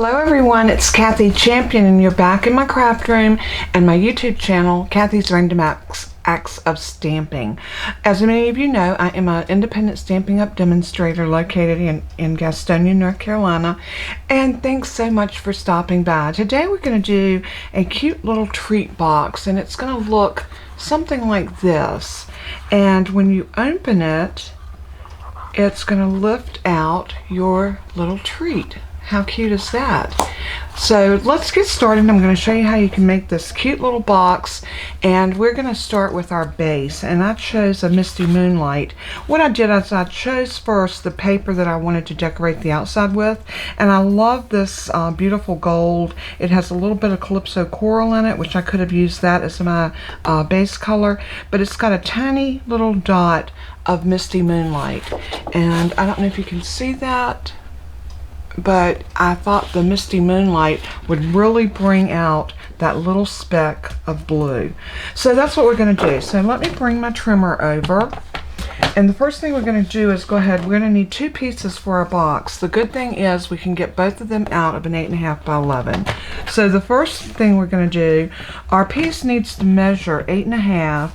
Hello everyone, it's Kathy Champion and you're back in my craft room and my YouTube channel, Kathy's Random Acts of Stamping. As many of you know, I am an independent Stampin' Up! Demonstrator located in Gastonia, North Carolina, and thanks so much for stopping by. Today we're going to do a cute little treat box, and it's going to look something like this, and when you open it, it's going to lift out your little treat. How cute is that? So let's get started. I'm going to show you how you can make this cute little box, and we're going to start with our base, and I chose a Misty Moonlight. What I did is I chose first the paper that I wanted to decorate the outside with, and I love this beautiful gold. It has a little bit of Calypso Coral in it, which I could have used that as my base color, but it's got a tiny little dot of Misty Moonlight, and I don't know if you can see that, but I thought the Misty Moonlight would really bring out that little speck of blue. So that's what we're going to do. So let me bring my trimmer over. And the first thing we're going to do is go ahead. We're going to need 2 pieces for our box. The good thing is we can get both of them out of an 8.5 by 11. So the first thing we're going to do, our piece needs to measure 8.5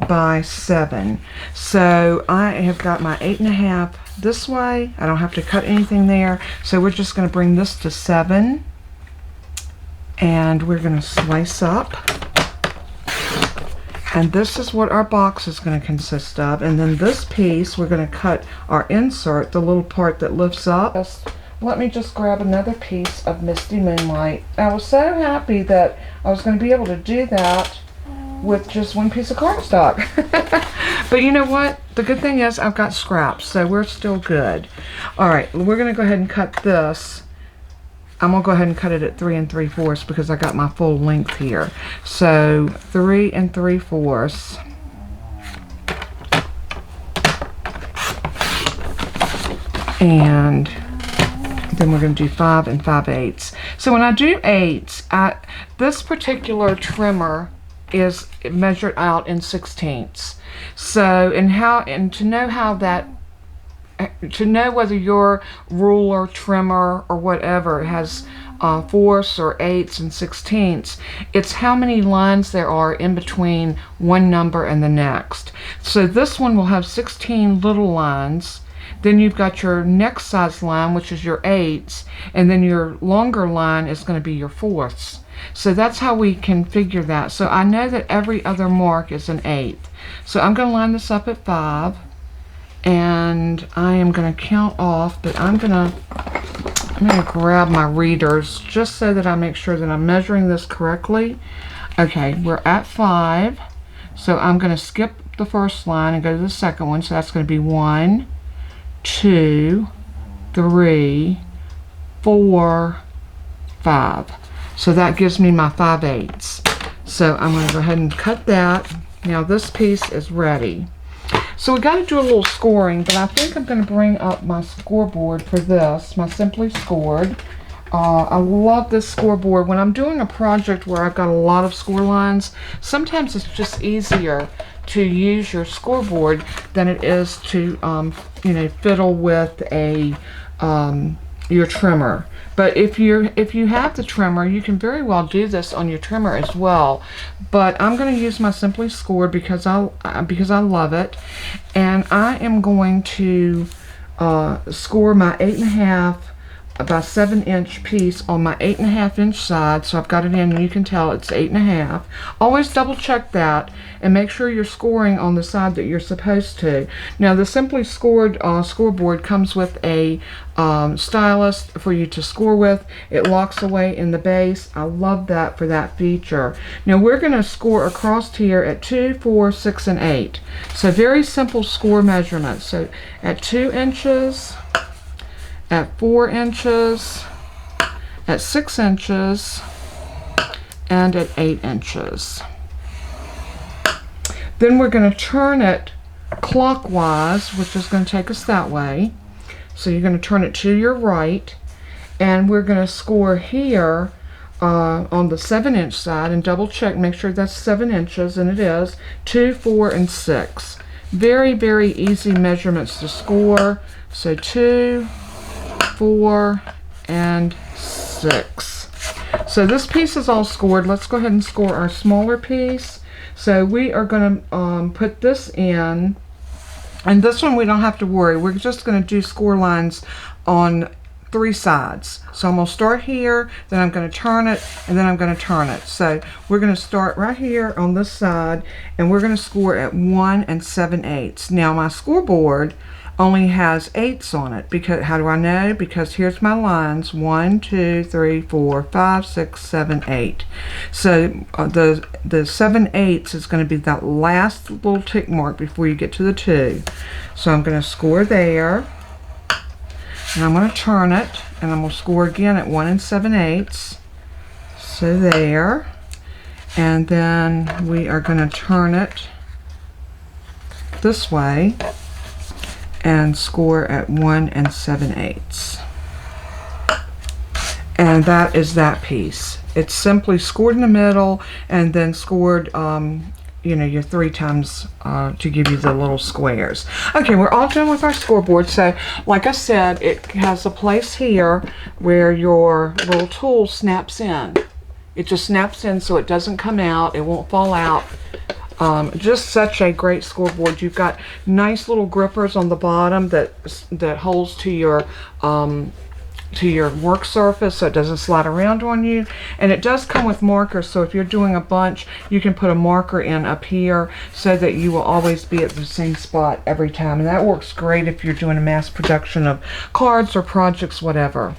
by 7. So I have got my 8.5 this way. I don't have to cut anything there, so we're just going to bring this to 7, and we're going to slice up, and this is what our box is going to consist of. And then this piece, we're going to cut our insert, the little part that lifts up. Let me just grab another piece of Misty Moonlight. I was so happy that I was going to be able to do that with just one piece of cardstock. But you know what? The good thing is I've got scraps, so we're still good. Alright, we're going to go ahead and cut this. I'm going to go ahead and cut it at 3 3/4 because I got my full length here. So 3 3/4. And then we're going to do 5 5/8. So when I do 8s, this particular trimmer is measured out in 16ths. So and to know whether your ruler, trimmer, or whatever has 4ths or 8ths and 16ths, it's how many lines there are in between one number and the next. So this one will have 16 little lines. Then you've got your next size line, which is your 8ths, and then your longer line is going to be your 4ths. So that's how we can figure that. So I know that every other mark is an 8th. So I'm going to line this up at 5, and I am going to count off, but I'm going to grab my readers just so that I make sure that I'm measuring this correctly. Okay, we're at 5. So I'm going to skip the first line and go to the second one. So that's going to be 1, 2, 3, 4, 5. So that gives me my 5/8. So I'm going to go ahead and cut that. Now this piece is ready. So we got to do a little scoring, but I think I'm going to bring up my scoreboard for this, my Simply Scored. I love this scoreboard. When I'm doing a project where I've got a lot of score lines, sometimes it's just easier to use your scoreboard than it is to fiddle with your trimmer. But if you have the trimmer, you can very well do this on your trimmer as well. But I'm going to use my Simply Scored because I love it, and I am going to score my 8.5 by 7-inch piece on my 8.5-inch side. So I've got it in, and you can tell it's 8.5. Always double check that and make sure you're scoring on the side that you're supposed to. Now the Simply Scored scoreboard comes with a stylus for you to score with. It locks away in the base. I love that for that feature. Now we're going to score across here at 2, 4, 6, and 8. So very simple score measurements. So at 2 inches, at 4 inches, at 6 inches, and at 8 inches. Then we're going to turn it clockwise, which is going to take us that way. So you're going to turn it to your right, and we're going to score here on the 7-inch side, and double check, make sure that's 7 inches, and it is. 2, 4, and 6. Very, very easy measurements to score. So 2, 4, and 6. 6. So this piece is all scored. Let's go ahead and score our smaller piece. So we are going to put this in, and this one we don't have to worry. We're just going to do score lines on 3 sides. So I'm going to start here, then I'm going to turn it, and then I'm going to turn it. So we're going to start right here on this side, and we're going to score at 1 7/8. Now my scoreboard only has 8s on it. Because how do I know? Because here's my lines: 1, 2, 3, 4, 5, 6, 7, 8. So the 7/8 is going to be that last little tick mark before you get to the 2. So I'm going to score there, and I'm going to turn it, and I'm going to score again at 1 7/8. So there, and then we are going to turn it this way and score at 1 7/8. And that is that piece. It's simply scored in the middle and then scored you know, your 3 times to give you the little squares. Okay, we're all done with our scoreboard. So like I said, it has a place here where your little tool snaps in. It just snaps in so it doesn't come out, it won't fall out. Just such a great scoreboard. You've got nice little grippers on the bottom that holds to your work surface so it doesn't slide around on you. And it does come with markers, so if you're doing a bunch, you can put a marker in up here so that you will always be at the same spot every time. And that works great if you're doing a mass production of cards or projects, whatever.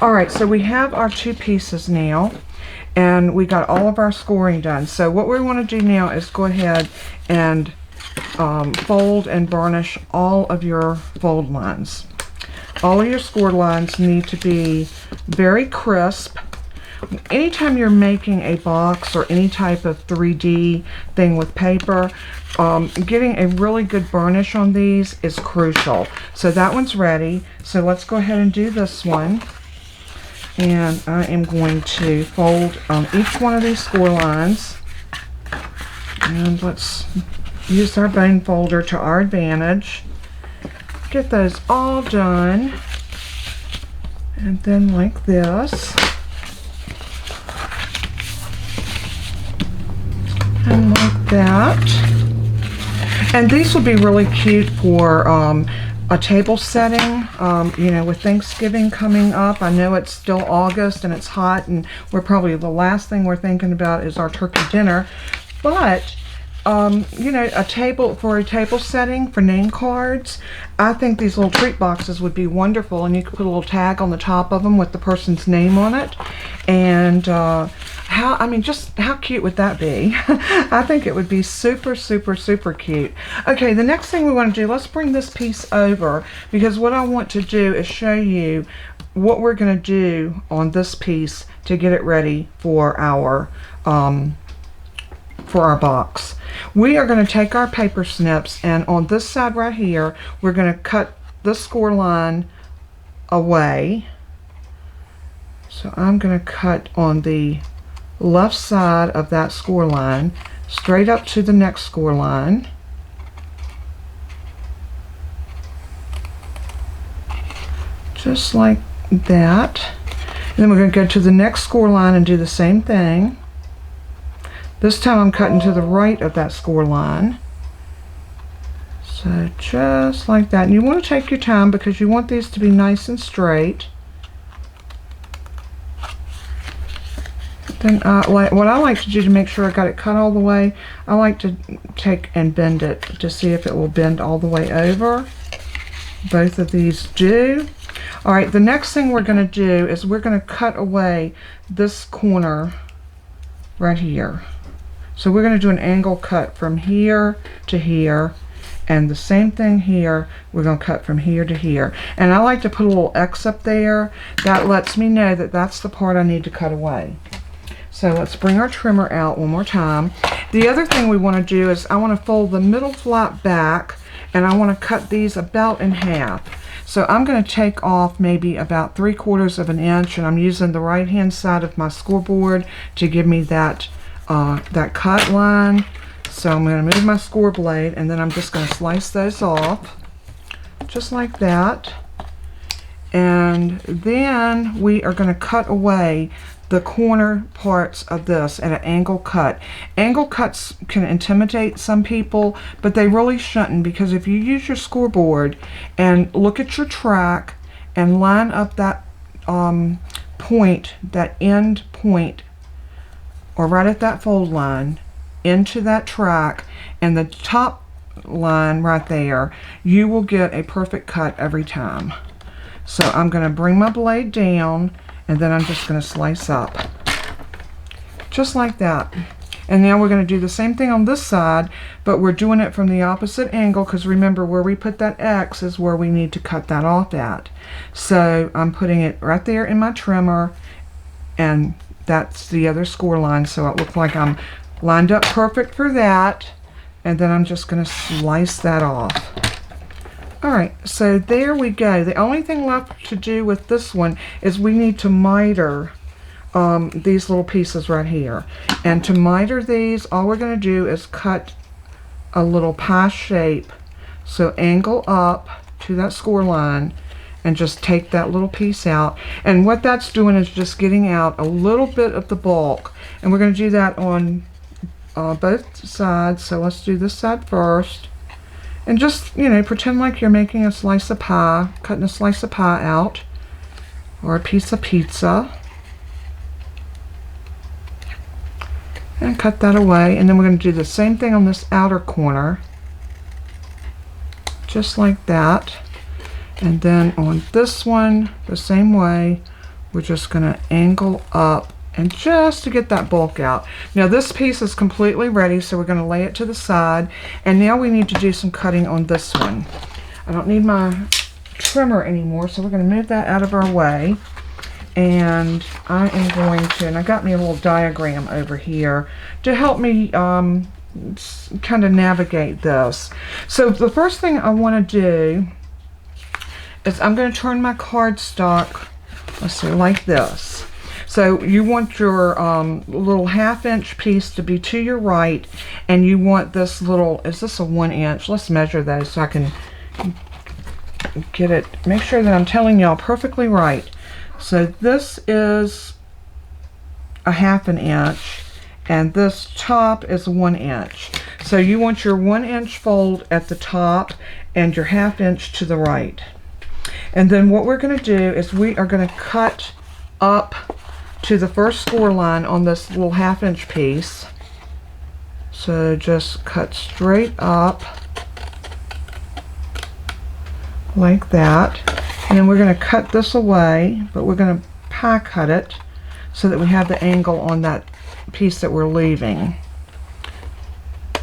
Alright, so we have our 2 pieces now, and we got all of our scoring done. So what we want to do now is go ahead and fold and burnish all of your fold lines. All of your score lines need to be very crisp. Anytime you're making a box or any type of 3D thing with paper, getting a really good burnish on these is crucial. So that one's ready. So let's go ahead and do this one. And I am going to fold each one of these score lines. And let's use our bone folder to our advantage. Get those all done. And then like this. And like that. And these will be really cute for a table setting, you know, with Thanksgiving coming up. I know it's still August and it's hot, and we're probably the last thing we're thinking about is our turkey dinner. But you know, a table setting for name cards, I think these little treat boxes would be wonderful, and you could put a little tag on the top of them with the person's name on it. And just how cute would that be? I think it would be super, super, super cute. Okay, the next thing we want to do, let's bring this piece over, because what I want to do is show you what we're going to do on this piece to get it ready for our box. We are going to take our paper snips, and on this side right here, we're going to cut the score line away. So I'm going to cut on the left side of that score line straight up to the next score line. Just like that. And then we're going to go to the next score line and do the same thing. This time I'm cutting to the right of that score line. So just like that. And you want to take your time because you want these to be nice and straight. Then what I like to do to make sure I got it cut all the way, I like to take and bend it to see if it will bend all the way over. Both of these do. Alright, the next thing we're going to do is we're going to cut away this corner right here. So we're going to do an angle cut from here to here, and the same thing here, we're going to cut from here to here. And I like to put a little X up there. That lets me know that that's the part I need to cut away. So let's bring our trimmer out one more time. The other thing we want to do is I want to fold the middle flap back, and I want to cut these about in half. So I'm going to take off maybe about 3/4 of an inch, and I'm using the right hand side of my scoreboard to give me that cut line. So I'm going to move my score blade, and then I'm just going to slice those off just like that. And then we are going to cut away the corner parts of this at an angle cut. Angle cuts can intimidate some people, but they really shouldn't, because if you use your scoreboard and look at your track and line up that point, that end point, or right at that fold line, into that track and the top line right there, you will get a perfect cut every time. So I'm going to bring my blade down, and then I'm just going to slice up. Just like that. And now we're going to do the same thing on this side, but we're doing it from the opposite angle, because remember, where we put that X is where we need to cut that off at. So I'm putting it right there in my trimmer, and that's the other score line, so it looks like I'm lined up perfect for that. And then I'm just going to slice that off. Alright, so there we go. The only thing left to do with this one is we need to miter these little pieces right here. And to miter these, all we're going to do is cut a little pie shape. So angle up to that score line and just take that little piece out. And what that's doing is just getting out a little bit of the bulk. And we're going to do that on both sides. So let's do this side first. And just, you know, pretend like you're making a slice of pie, cutting a slice of pie out, or a piece of pizza. And cut that away. And then we're going to do the same thing on this outer corner. Just like that. And then on this one, the same way, we're just going to angle up, and just to get that bulk out. Now this piece is completely ready, so we're going to lay it to the side. And now we need to do some cutting on this one. I don't need my trimmer anymore, so we're going to move that out of our way. And I am going to, and I got me a little diagram over here to help me kind of navigate this. So the first thing I want to do is I'm going to turn my cardstock, let's see, like this. So you want your little 1/2 inch piece to be to your right, and you want this little, is this a 1 inch? Let's measure those so I can get it, make sure that I'm telling y'all perfectly right. So this is a 1/2 inch, and this top is 1 inch. So you want your 1 inch fold at the top and your 1/2 inch to the right. And then what we're going to do is we are going to cut up to the first score line on this little 1/2 inch piece. So just cut straight up like that. And then we're going to cut this away, but we're going to pie cut it so that we have the angle on that piece that we're leaving.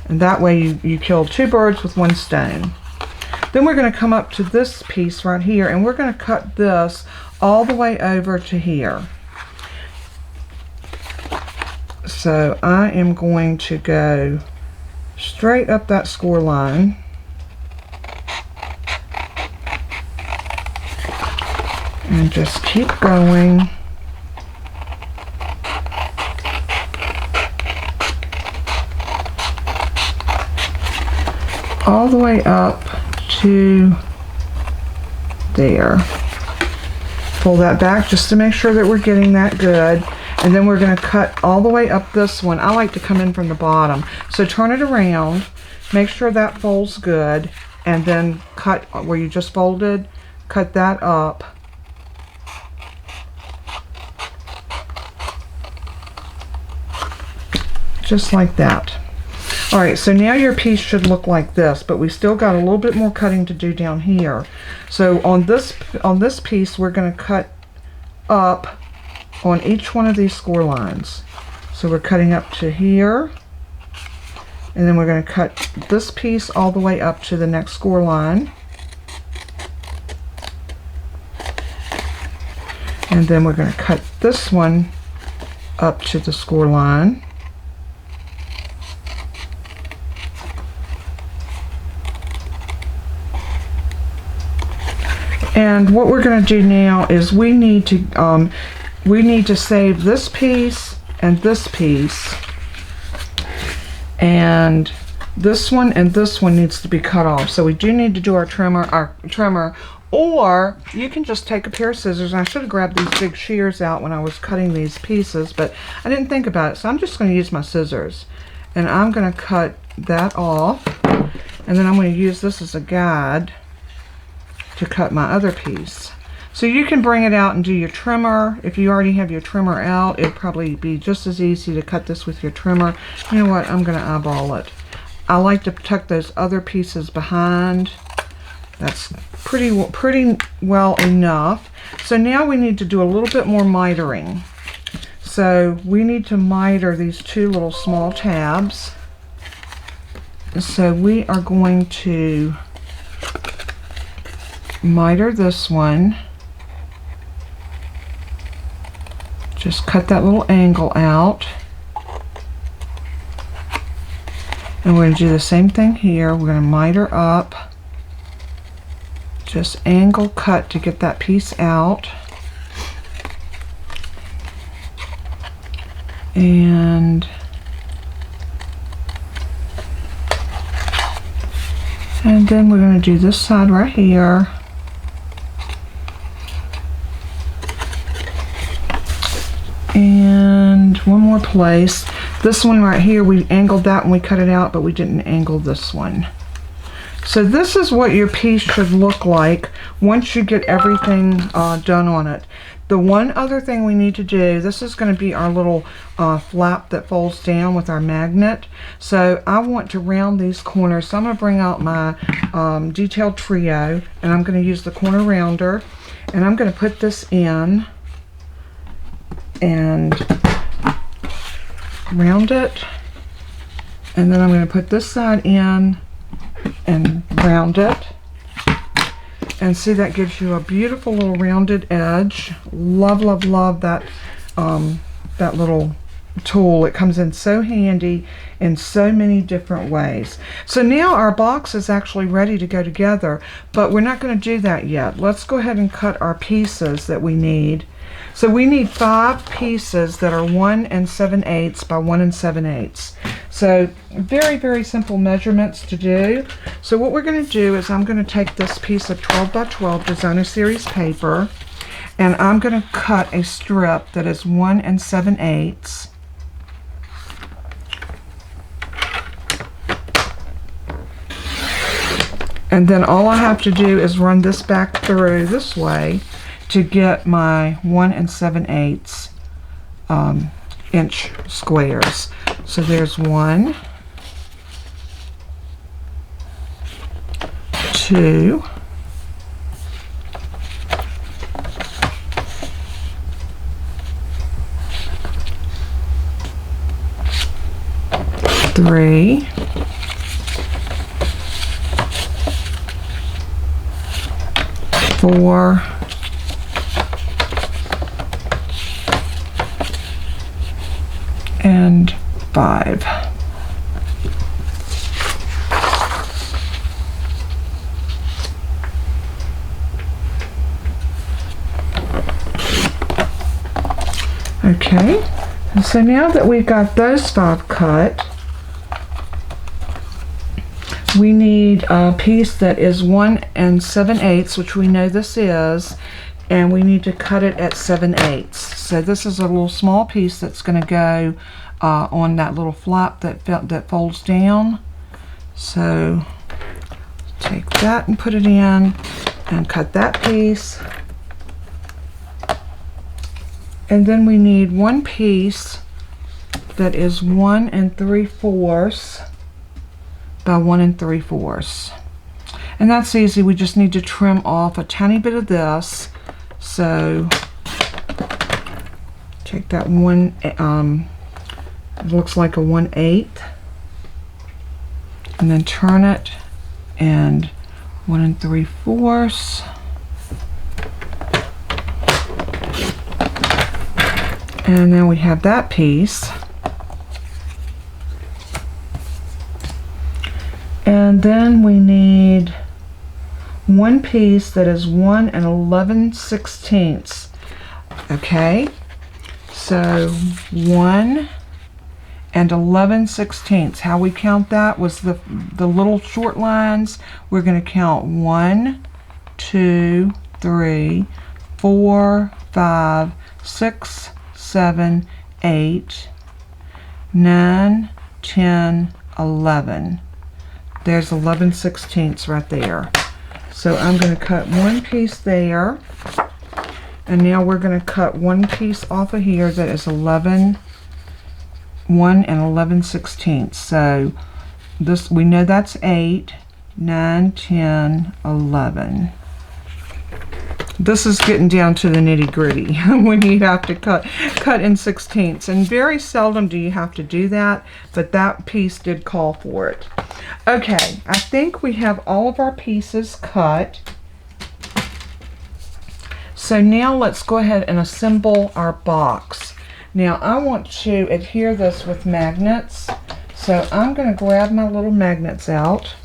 And that way you kill 2 birds with 1 stone. Then we're going to come up to this piece right here, and we're going to cut this all the way over to here. So I am going to go straight up that score line. And just keep going. All the way up to there. Pull that back just to make sure that we're getting that good. And then we're going to cut all the way up this one. I like to come in from the bottom. So turn it around, make sure that folds good, and then cut where you just folded, cut that up. Just like that. Alright, so now your piece should look like this, but we still got a little bit more cutting to do down here. So on this piece, we're going to cut up on each one of these score lines. So we're cutting up to here, and then we're going to cut this piece all the way up to the next score line. And then we're going to cut this one up to the score line. And what we're going to do now is we need to save this piece and this piece, and This one and this one needs to be cut off. So we do need to do our trimmer, or you can just take a pair of scissors. And I should have grabbed these big shears out when I was cutting these pieces, but I didn't think about it. So I'm just going to use my scissors. And I'm going to cut that off. And then I'm going to use this as a guide to cut my other piece. So you can bring it out and do your trimmer. If you already have your trimmer out, it'd probably be just as easy to cut this with your trimmer. You know what? I'm going to eyeball it. I like to tuck those other pieces behind. That's pretty well enough. So now we need to do a little bit more mitering. So we need to miter these two little small tabs. So we are going to miter this one. Just cut that little angle out. And we're going to do the same thing here. We're going to miter up. Just angle cut to get that piece out. And then we're going to do this side right here. And one more place. This one right here, we angled that when we cut it out, but we didn't angle this one. So this is what your piece should look like once you get everything done on it. The one other thing we need to do, this is going to be our little flap that folds down with our magnet. So I want to round these corners. So I'm going to bring out my detailed trio, and I'm going to use the corner rounder, and I'm going to put this in and round it, and then I'm going to put this side in and round it, and see, that gives you a beautiful little rounded edge. Love, love, love that that little tool. It comes in so handy in so many different ways. So now our box is actually ready to go together, but we're not going to do that yet. Let's go ahead and cut our pieces that we need. So we need 5 pieces that are 1 7/8 by 1 7/8. So very, very simple measurements to do. So what we're going to do is I'm going to take this piece of 12 by 12 designer series paper, and I'm going to cut a strip that is 1 7/8. And then all I have to do is run this back through this way to get my 1 7/8 inch squares. So there's 1, 2, 3, 4, and 5. Okay, and so now that we've got those 5 cut, we need a piece that is 1 7/8, which we know this is, and we need to cut it at 7/8. So this is a little small piece that's going to go on that little flap that folds down. So take that and put it in and cut that piece. And then we need one piece that is 1 3/4 by 1 3/4. And that's easy. We just need to trim off a tiny bit of this. So take that one, it looks like a 1/8, and then turn it and 1 3/4. And then we have that piece. And then we need one piece that is 1 11/16. Okay, so 1 and 11/16. How we count that was the little short lines. We're going to count 1, 2, 3, 4, 5, 6, 7, 8, 9, 10, 11. There's 11/16 right there. So I'm going to cut one piece there, and now we're going to cut one piece off of here that is 1 and 11/16. So this, we know that's 8, 9, 10, 11. This is getting down to the nitty-gritty when you have to cut in 16ths, and very seldom do you have to do that, but that piece did call for it. Okay, I think we have all of our pieces cut. So now let's go ahead and assemble our box. Now I want to adhere this with magnets, so I'm going to grab my little magnets out.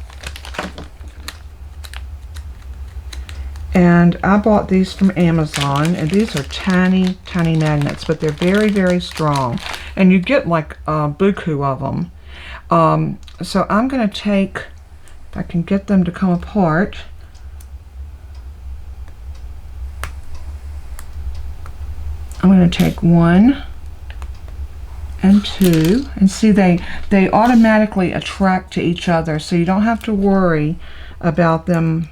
And I bought these from Amazon, and these are tiny, tiny magnets, but they're very, very strong. And you get like a buku of them. So I'm going to take, if I can get them to come apart, I'm going to take 1 and 2, and see they automatically attract to each other, so you don't have to worry about them,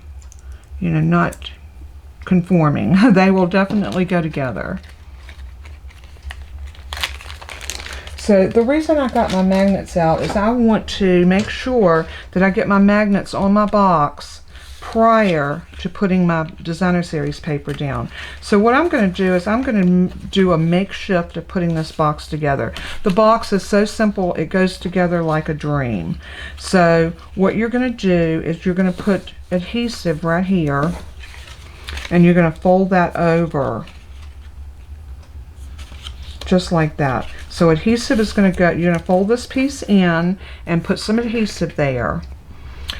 you know, not conforming. They will definitely go together. So the reason I got my magnets out is I want to make sure that I get my magnets on my box prior to putting my designer series paper down. So what I'm going to do is I'm going to do a makeshift of putting this box together. The box is so simple, it goes together like a dream. So what you're going to do is you're going to put adhesive right here, and you're going to fold that over just like that. So adhesive is going to go, you're going to fold this piece in and put some adhesive there.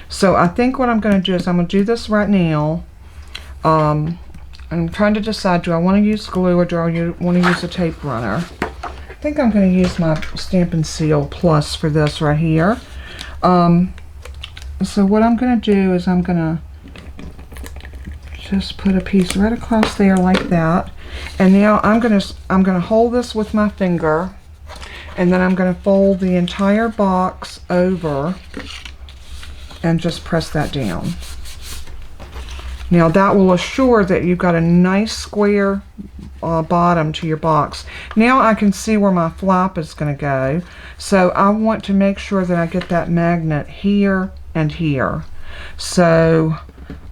So I think what I'm going to do is I'm going to do this right now. I'm trying to decide, do I want to use glue or do I want to use a tape runner? I think I'm going to use my Stampin' Seal Plus for this right here. So what I'm going to do is I'm going to just put a piece right across there like that. And now I'm going to hold this with my finger, and then I'm going to fold the entire box over and just press that down. Now that will assure that you've got a nice square bottom to your box. Now I can see where my flap is going to go, so I want to make sure that I get that magnet here and here. So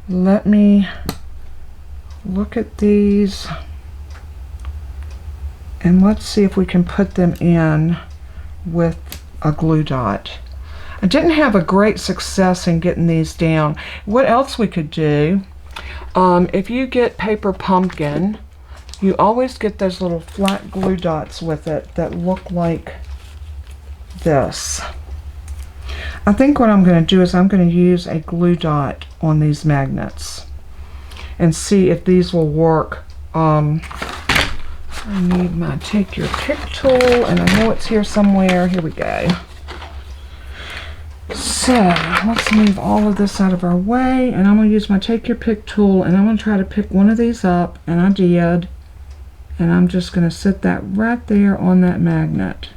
let me look at these, and let's see if we can put them in with a glue dot. I didn't have a great success in getting these down. What else we could do, if you get paper pumpkin, you always get those little flat glue dots with it that look like this. I think what I'm going to do is I'm going to use a glue dot on these magnets and see if these will work. I need my Take Your Pick tool, and I know it's here somewhere. Here we go. So let's move all of this out of our way, and I'm going to use my Take Your Pick tool, and I'm going to try to pick one of these up, and I did. And I'm just going to sit that right there on that magnet.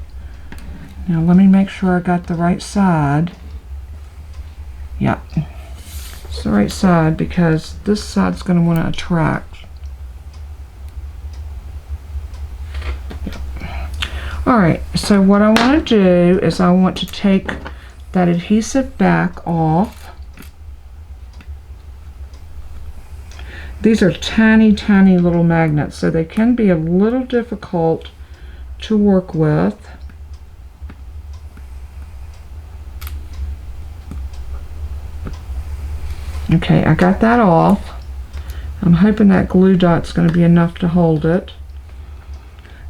Now let me make sure I got the right side. Yep, it's the right side, because this side's going to want to attract. Alright, so what I want to do is I want to take that adhesive back off. These are tiny, tiny little magnets, so they can be a little difficult to work with. Okay, I got that off. I'm hoping that glue dot's going to be enough to hold it.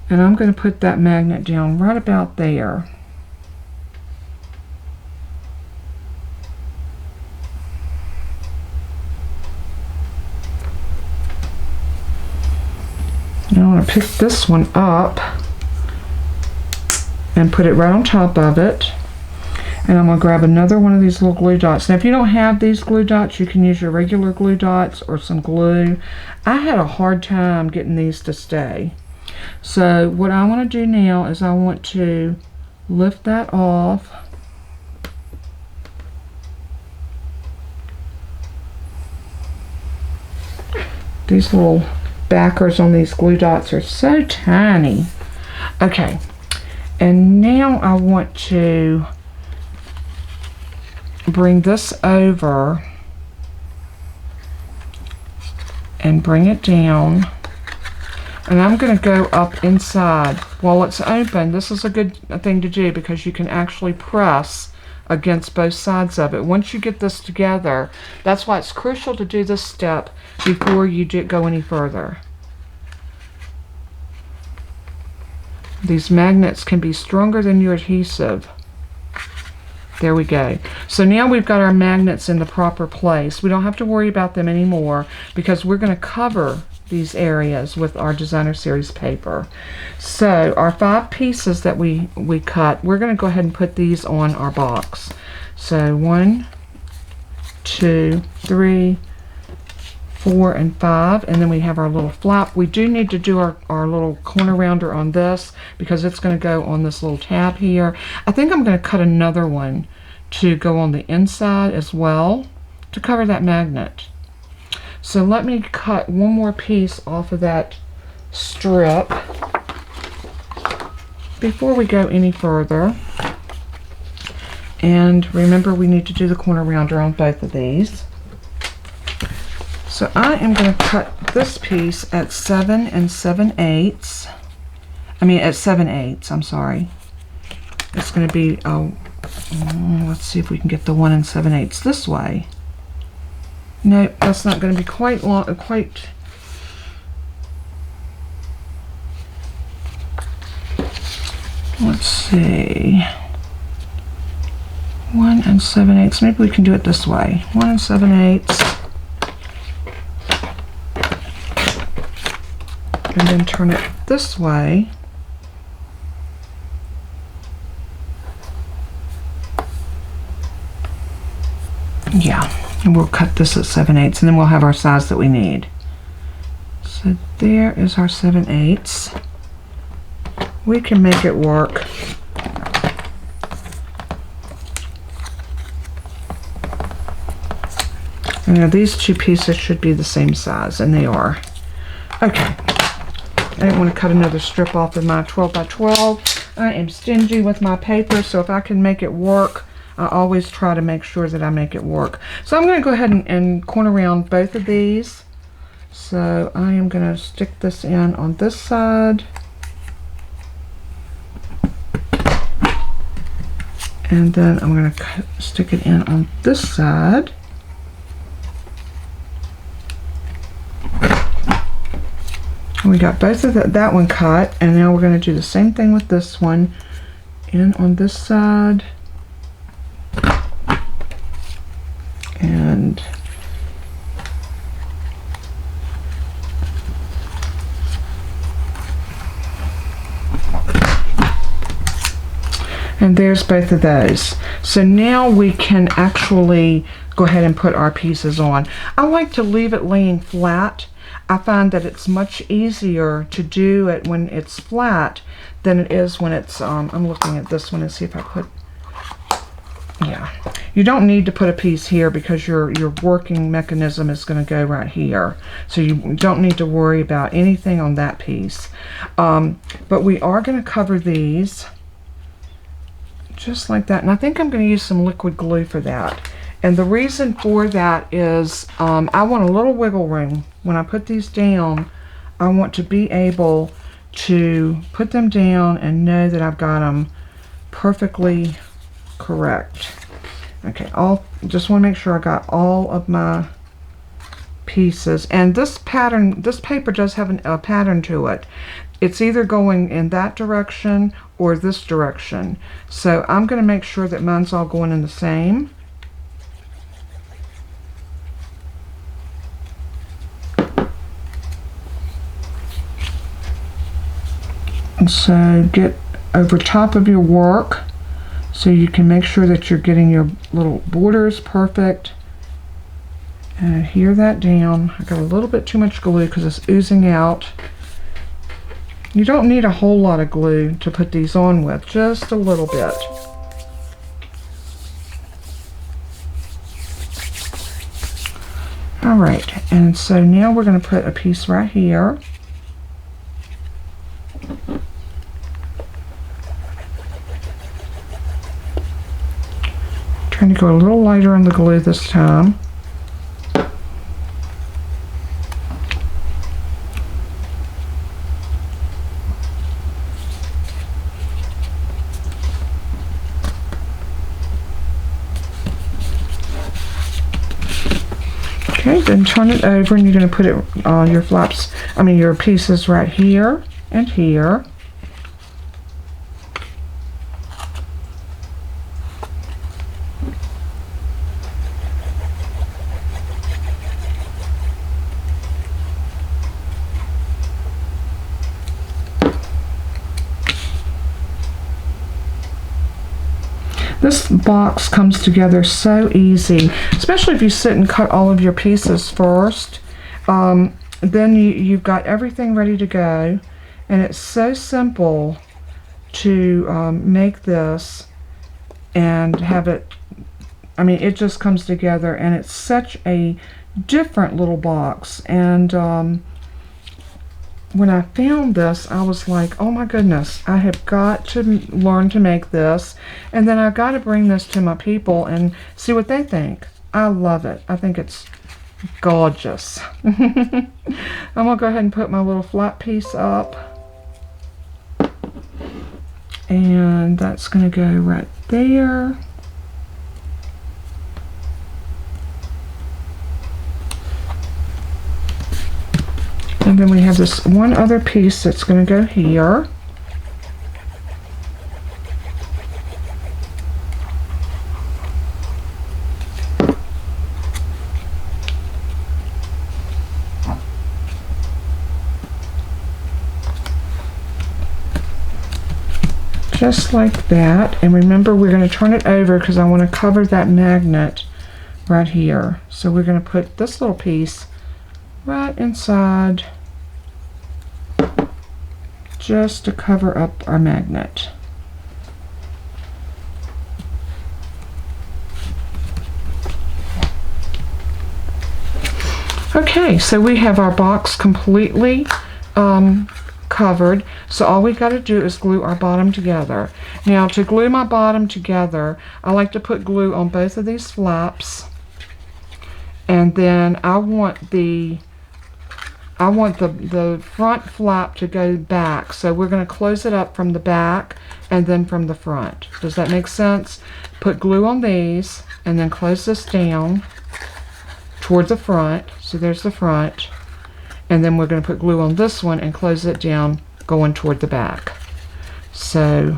And I'm going to put that magnet down right about there. And I want to pick this one up and put it right on top of it. And I'm going to grab another one of these little glue dots. Now if you don't have these glue dots, you can use your regular glue dots or some glue. I had a hard time getting these to stay. So what I want to do now is I want to lift that off. These little backers on these glue dots are so tiny. Okay, and now I want to bring this over and bring it down, and I'm going to go up inside while it's open. This is a good thing to do because you can actually press against both sides of it. Once you get this together, that's why it's crucial to do this step before you go any further. These magnets can be stronger than your adhesive. There we go. So now we've got our magnets in the proper place. We don't have to worry about them anymore because we're going to cover these areas with our designer series paper. So our 5 pieces that we cut, we're going to go ahead and put these on our box. So 1, 2, 3, 4, and 5, and then we have our little flap. We do need to do our little corner rounder on this because it's going to go on this little tab here. I think I'm going to cut another one to go on the inside as well to cover that magnet. So let me cut one more piece off of that strip before we go any further. And remember, we need to do the corner rounder on both of these. So I am going to cut this piece at 7 7/8. I mean at 7/8, I'm sorry. It's going to be, let's see if we can get the 1 7/8 this way. Nope, that's not going to be quite long, let's see. 1 7/8. Maybe we can do it this way. 1 7/8. And then turn it this way. Yeah, and we'll cut this at 7/8, and then we'll have our size that we need. So there is our 7/8. We can make it work. And now these 2 pieces should be the same size, and they are. Okay. I didn't want to cut another strip off of my 12 by 12. I am stingy with my paper, so if I can make it work, I always try to make sure that I make it work. So I'm going to go ahead and corner round both of these. So I am going to stick this in on this side. And then I'm going to stick it in on this side. We got both of that one cut, and now we're going to do the same thing with this one. In on this side. And there's both of those. So now we can actually go ahead and put our pieces on. I like to leave it laying flat. I find that it's much easier to do it when it's flat than it is when it's, I'm looking at this one and see if I put, yeah. You don't need to put a piece here because your working mechanism is going to go right here. So you don't need to worry about anything on that piece. But we are going to cover these just like that. And I think I'm going to use some liquid glue for that. And the reason for that is I want a little wiggle room. When I put these down, I want to be able to put them down and know that I've got them perfectly correct. Okay, just want to make sure I got all of my pieces. And this pattern, this paper does have a pattern to it. It's either going in that direction or this direction. So I'm going to make sure that mine's all going in the same. So get over top of your work so you can make sure that you're getting your little borders perfect. And adhere that down. I got a little bit too much glue because it's oozing out. You don't need a whole lot of glue to put these on with, just a little bit. Alright, and so now we're going to put a piece right here. Trying to go a little lighter on the glue this time. Okay, then turn it over and you're going to put it on your flaps, your pieces right here and here. This box comes together so easy, especially if you sit and cut all of your pieces first. Then you've got everything ready to go, and it's so simple to make this and have it. It just comes together, and it's such a different little box. And when I found this, I was like, oh my goodness, I have got to learn to make this, and then I've got to bring this to my people and see what they think. I love it. I think it's gorgeous. I'm gonna go ahead and put my little flat piece up, and that's gonna go right there. And then we have this one other piece that's going to go here. Just like that. And remember, we're going to turn it over because I want to cover that magnet right here. So we're going to put this little piece right inside, just to cover up our magnet. Okay, so we have our box completely covered. So all we got to do is glue our bottom together. Now, to glue my bottom together, I like to put glue on both of these flaps, and then I want the front flap to go back, so we're going to close it up from the back and then from the front. Does that make sense? Put glue on these and then close this down toward the front. So there's the front, and then we're going to put glue on this one and close it down going toward the back. So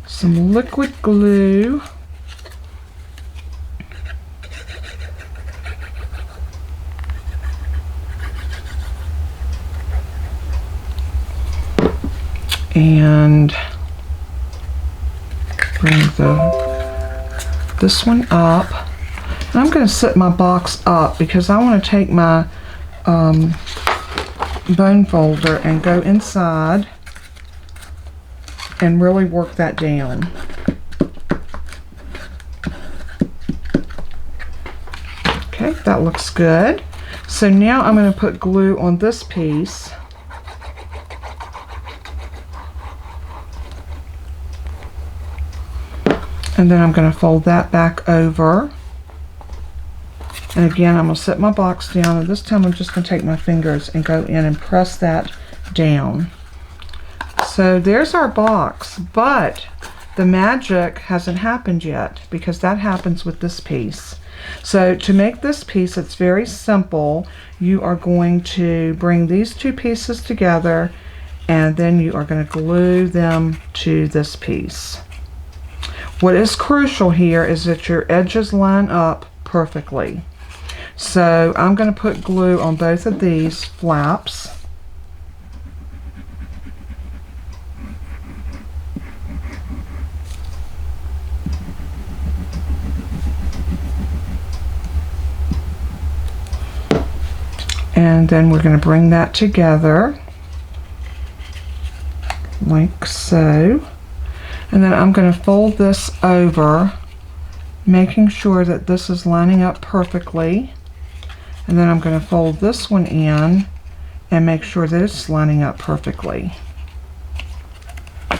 some liquid glue. And bring this one up. And I'm going to set my box up because I want to take my bone folder and go inside and really work that down. Okay, that looks good. So now I'm going to put glue on this piece. And then I'm going to fold that back over. And again, I'm going to set my box down, and this time I'm just going to take my fingers and go in and press that down. So there's our box, but the magic hasn't happened yet because that happens with this piece. So to make this piece, it's very simple. You are going to bring these two pieces together, and then you are going to glue them to this piece. What is crucial here is that your edges line up perfectly. So I'm going to put glue on both of these flaps. And then we're going to bring that together like so. And then I'm going to fold this over, making sure that this is lining up perfectly. And then I'm going to fold this one in and make sure that it's lining up perfectly.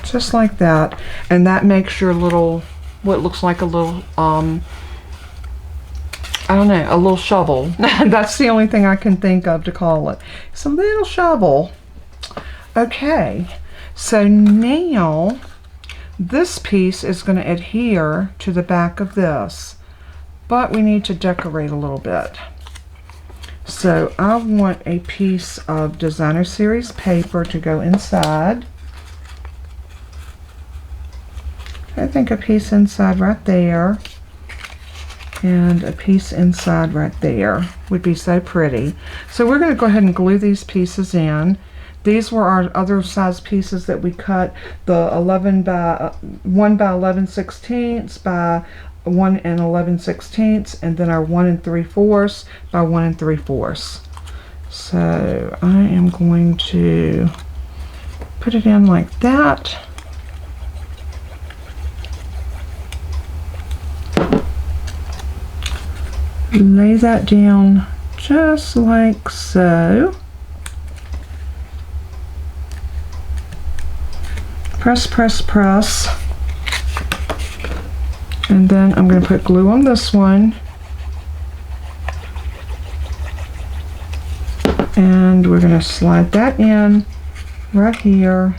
Just like that. And that makes your little, what looks like a little, I don't know, a little shovel. That's the only thing I can think of to call it. It's a little shovel. Okay, so now this piece is going to adhere to the back of this, but we need to decorate a little bit. So I want a piece of designer series paper to go inside. I think a piece inside right there and a piece inside right there would be so pretty. So we're going to go ahead and glue these pieces in. These were our other size pieces that we cut, the 1 by 11/16 by 1 and 11/16, and then our 1 3/4 by 1 3/4. So I am going to put it in like that. Lay that down just like so. Press, press, press. And then I'm going to put glue on this one. And we're going to slide that in right here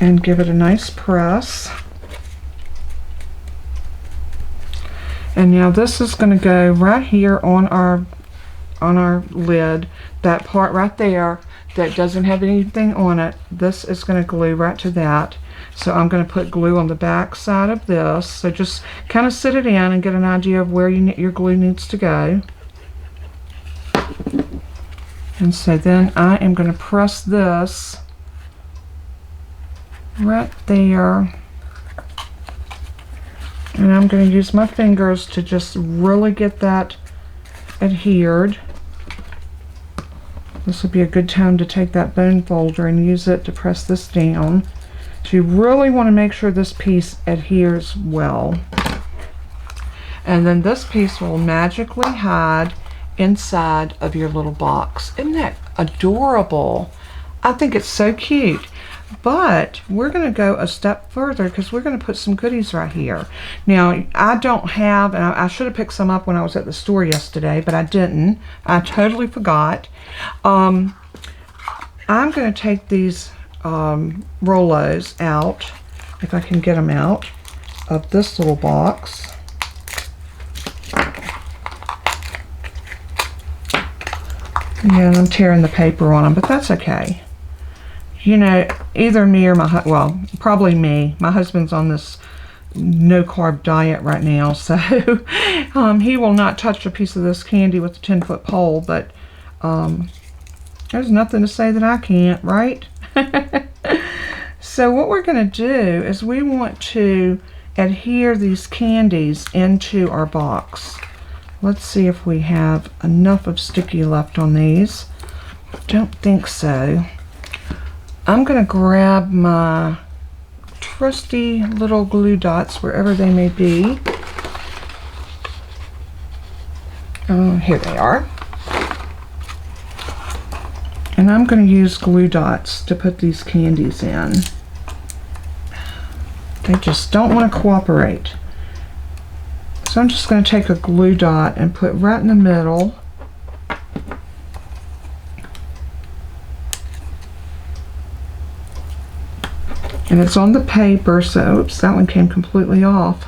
and give it a nice press. And now this is going to go right here on our lid. That part right there that doesn't have anything on it, this is going to glue right to that. So I'm going to put glue on the back side of this. So just kind of sit it in and get an idea of where your glue needs to go. And so then I am going to press this right there. And I'm going to use my fingers to just really get that adhered. This would be a good time to take that bone folder and use it to press this down. So you really want to make sure this piece adheres well. And then this piece will magically hide inside of your little box. Isn't that adorable? I think it's so cute. But we're going to go a step further because we're going to put some goodies right here. Now, I don't have, and I should have picked some up when I was at the store yesterday, but I didn't. I totally forgot. I'm going to take these Rolos out, if I can get them out, of this little box. Yeah, and I'm tearing the paper on them, but that's okay. You know, either me or well, probably me. My husband's on this no-carb diet right now, so he will not touch a piece of this candy with a 10-foot pole, but there's nothing to say that I can't, right? So what we're going to do is we want to adhere these candies into our box. Let's see if we have enough of sticky left on these. Don't think so. I'm going to grab my trusty little glue dots wherever they may be. Oh, here they are. And I'm going to use glue dots to put these candies in. They just don't want to cooperate. So I'm just going to take a glue dot and put right in the middle. And it's on the paper, so oops, that one came completely off.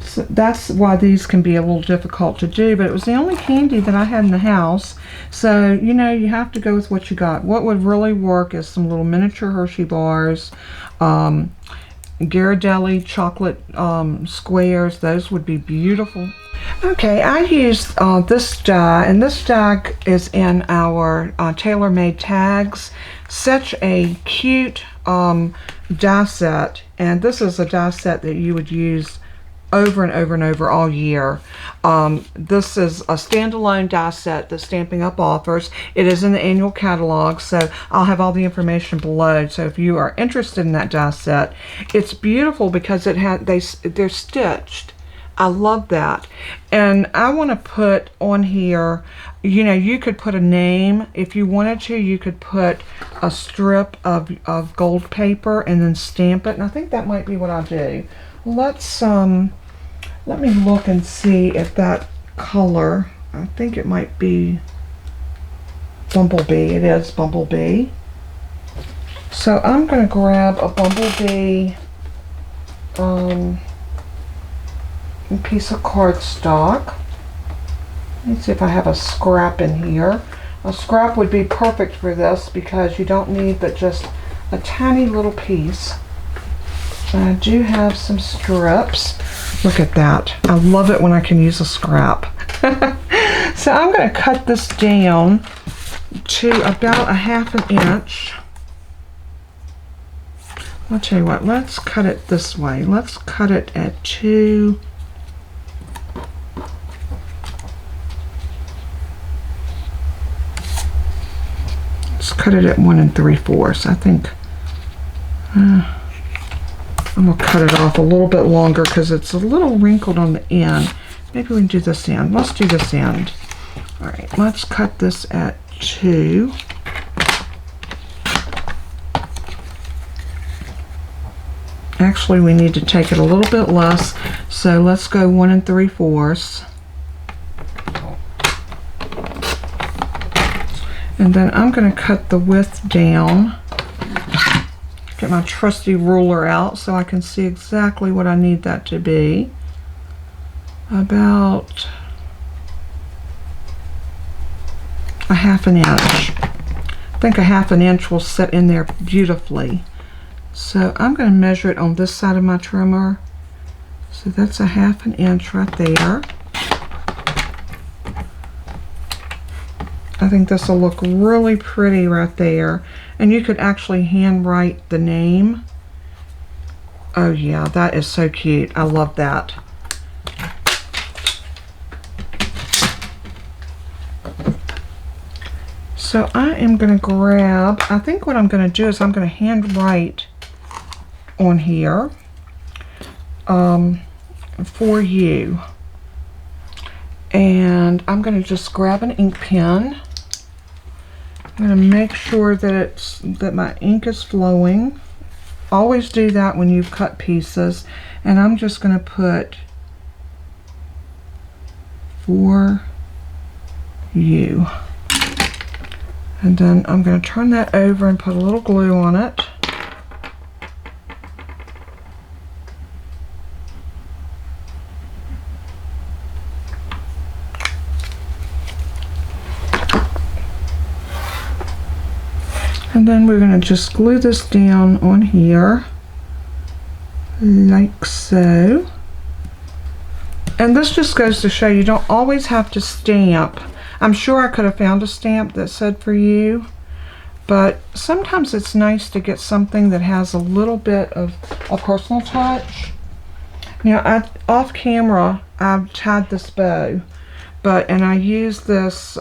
So that's why these can be a little difficult to do, but it was the only candy that I had in the house. So, you know, you have to go with what you got. What would really work is some little miniature Hershey bars, Ghirardelli chocolate squares. Those would be beautiful. Okay, I used this die, and this die is in our Tailor made tags. Such a cute die set, and this is a die set that you would use over and over and over all year. This is a standalone die set that Stampin' Up! Offers. It is in the annual catalog, so I'll have all the information below. So if you are interested in that die set, it's beautiful because they're stitched. I love that. And I want to put on here, you know, you could put a name if you wanted to. You could put a strip of gold paper and then stamp it. And I think that might be what I'll do. Let's let me look and see if that color, I think it might be Bumblebee. It is Bumblebee. So I'm going to grab a Bumblebee piece of cardstock. Let me see if I have a scrap in here. A scrap would be perfect for this because you don't need but just a tiny little piece. I do have some strips. Look at that. I love it when I can use a scrap. So I'm going to cut this down to about a 1/2 inch. I'll tell you what, let's cut it this way. Let's cut it at 2. Let's cut it at 1 3/4. I think I'm going to cut it off a little bit longer because it's a little wrinkled on the end. Maybe we can do this end. Let's do this end. All right, let's cut this at 2. Actually, we need to take it a little bit less, so let's go 1 3/4. And then I'm going to cut the width down. Get my trusty ruler out so I can see exactly what I need that to be. About a 1/2 inch. I think a 1/2 inch will sit in there beautifully. So I'm going to measure it on this side of my trimmer. So that's a 1/2 inch right there. I think this will look really pretty right there. And you could actually hand write the name. Oh yeah, that is so cute. I love that. So I am going to grab, I think what I'm going to do is I'm going to hand write on here for you. And I'm going to just grab an ink pen. I'm going to make sure that my ink is flowing. Always do that when you cut pieces. And I'm just going to put for you. And then I'm going to turn that over and put a little glue on it. And then we're going to just glue this down on here, like so. And this just goes to show you don't always have to stamp. I'm sure I could have found a stamp that said for you, but sometimes it's nice to get something that has a little bit of a personal touch. Now, off camera, I've tied this bow, and I used this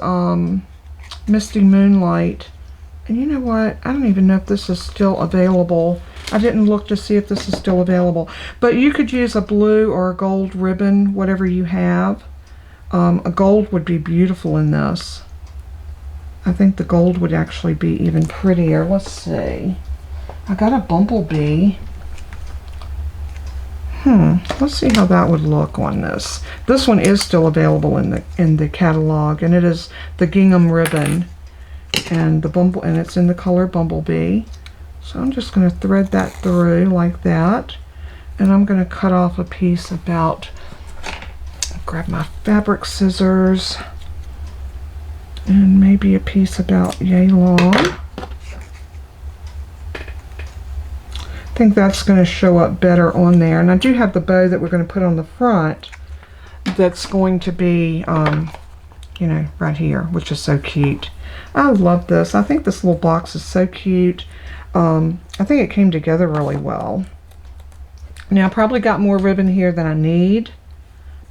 Misty Moonlight. And you know what? I don't even know if this is still available. I didn't look to see if this is still available. But you could use a blue or a gold ribbon, whatever you have. A gold would be beautiful in this. I think the gold would actually be even prettier. Let's see. I got a Bumblebee. Let's see how that would look on this. This one is still available in the catalog, and it is the Gingham ribbon. And it's in the color Bumblebee. So I'm just going to thread that through like that, and I'm going to cut off a piece about, grab my fabric scissors, and maybe a piece about yay long. I think that's going to show up better on there. And I do have the bow that we're going to put on the front that's going to be you know, right here, which is so cute. I love this. I think this little box is so cute. I think it came together really well. Now I probably got more ribbon here than I need,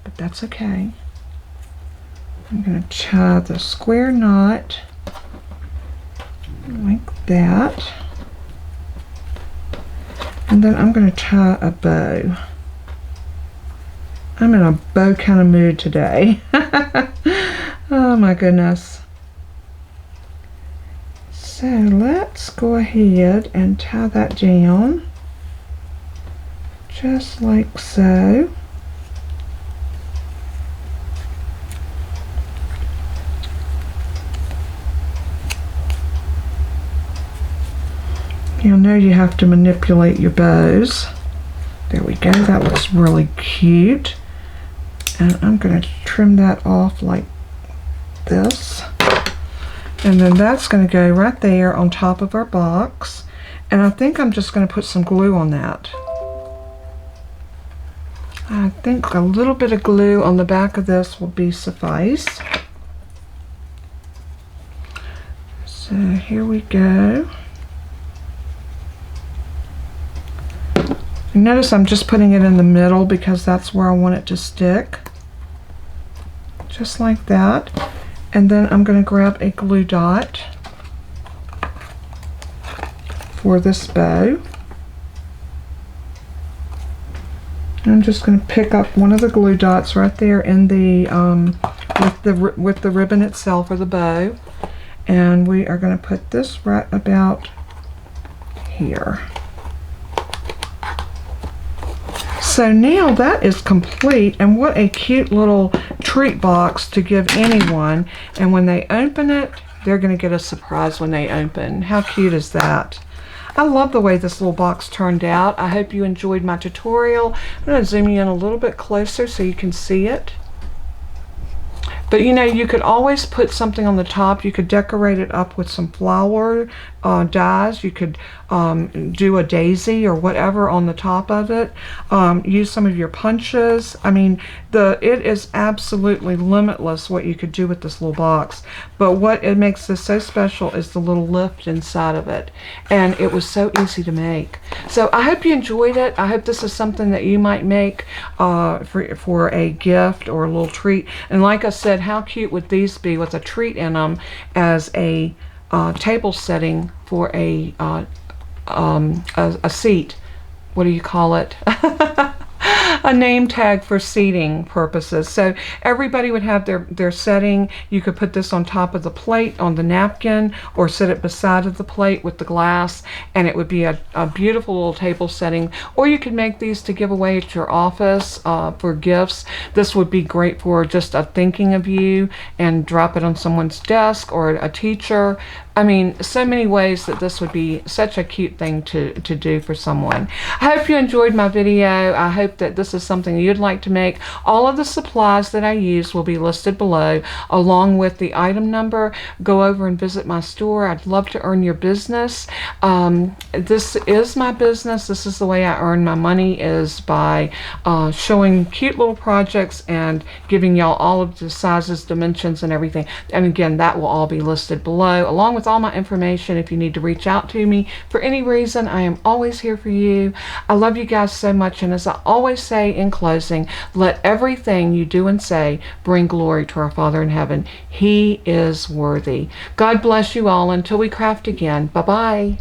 but that's okay. I'm going to tie the square knot like that. And then I'm going to tie a bow. I'm in a bow kind of mood today. Oh my goodness. So let's go ahead and tie that down. Just like so. You know you have to manipulate your bows. There we go, that looks really cute. And I'm going to trim that off like this. And then that's going to go right there on top of our box. And I think I'm just going to put some glue on that. I think a little bit of glue on the back of this will be suffice. So here we go. Notice I'm just putting it in the middle because that's where I want it to stick. Just like that. And then I'm going to grab a glue dot for this bow. I'm just going to pick up one of the glue dots right there in the with the ribbon itself, or the bow, and we are going to put this right about here. So now that is complete, and what a cute little treat box to give anyone, and when they open it, they're going to get a surprise when they open. How cute is that? I love the way this little box turned out. I hope you enjoyed my tutorial. I'm going to zoom you in a little bit closer so you can see it. But you know, you could always put something on the top. You could decorate it up with some flower dies. You could do a daisy or whatever on the top of it. Use some of your punches. I mean, it is absolutely limitless what you could do with this little box. But what it makes this so special is the little lift inside of it. And it was so easy to make. So I hope you enjoyed it. I hope this is something that you might make for a gift or a little treat. And like I said, how cute would these be with a treat in them as a table setting for a seat? What do you call it? A name tag for seating purposes. So everybody would have their setting. You could put this on top of the plate on the napkin, or set it beside of the plate with the glass, and it would be a beautiful little table setting. Or you could make these to give away at your office for gifts. This would be great for just a thinking of you, and drop it on someone's desk or a teacher. I mean, so many ways that this would be such a cute thing to do for someone. I hope you enjoyed my video. I hope that this is something you'd like to make. All of the supplies that I use will be listed below, along with the item number. Go over and visit my store. I'd love to earn your business. This is my business. This is the way I earn my money, is by showing cute little projects and giving y'all all of the sizes, dimensions, and everything. And again, that will all be listed below, along with all my information. If you need to reach out to me for any reason, I am always here for you. I love you guys so much, and as I always say in closing, let everything you do and say bring glory to our Father in heaven. He is worthy. God bless you all until we craft again. Bye-bye.